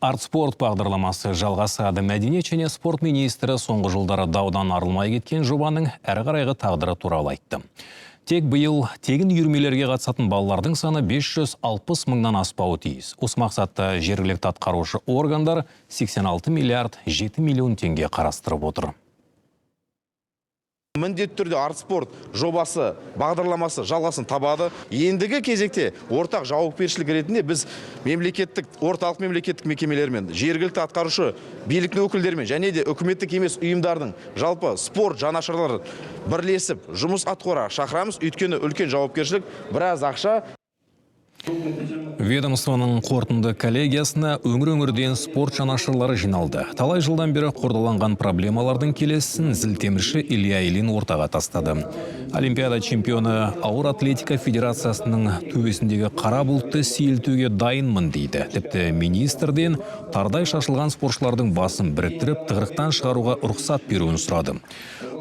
Артспорт бағдарламасы жалғасады. Мәдениет және спорт министрі соңғы жылдары даудан арылмай кеткен жобаның әрі қарайғы тағдыры туралы айтты. Тек биыл тегін үйірмелерге қатысатын балалардың саны 560 мыңнан аспауы тиіс. Осы мақсатта жергілікті атқарушы органдар 86 миллиард 7 миллион теңге қарастырып отыр. Міндетті түрде Артспорт жобасы, бағдарламасы жалғасын табады. Ендігі кезекте ортақ жауапкершілік ретінде біз орталық мемлекеттік мекемелермен, жергілікті атқарушы биліктің өкілдерімен және де үкіметтік емес ұйымдардың жалпы спорт жанашырлары бірлесіп жұмыс атқара шақырамыз. Өйткені үлкен жауапкершілік, біраз ақша. Ведомствоның қорытынды коллегиясына өңір-өңірден спорт жанашырлары жиналды. Талай жылдан бері қордаланған проблемалардың келесін зілтемірші Илья Ильин ортаға тастады. Олимпиада чемпионы ауыр атлетика федерациясының төбесіндегі қара бұлтты сейілтуге дайынмын дейді. Тіпті министрден тардай шашылған спортшылардың басын біріктіріп, тығырықтан шығаруға рұқсат беруін сұрады.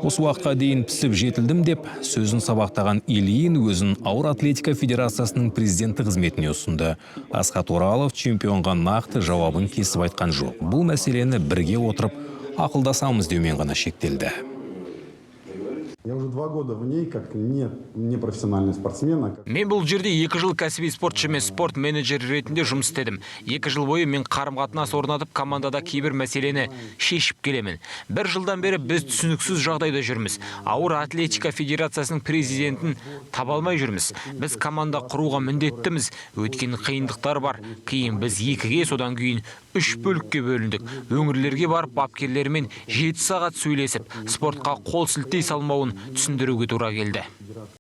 Осы уақытқа дейін пісіп жетілдім деп сөзін сабақтаған Ильин өзін ауыр атлетика федерациясының президенті қызметіне ұсынды. Асхат Оралов чемпионға нақты жауабын кесіп айтқан жоқ. Бұл мәселені бірге отырып ақылдасамыз деумен ғана шектелді. Я уже 2 года в ней как не профессиональный спортсмен. Мен бұл жерде 2 жыл кәсіби спортшы емес спорт менеджері ретінде жұмыс істедім. 2 жыл бойы мен қарым-қатынас орнатып, командада кейбір мәселені шешіп келемін. 1 жылдан бері біз түсініксіз жағдайда жүрміз. Ауыр атлетика федерациясының президентін таба алмай жүрміз. Біз команда құруға міндеттіміз. Өйткені қиындықтар бар. Кейін біз 2-ге, содан кейін 3 бөлікке бөліндік. Өңірлерге барып бапкерлермен 7 сағат сөйлесіп, спортқа қол сілтей салмауын түсіндіруге тура келді.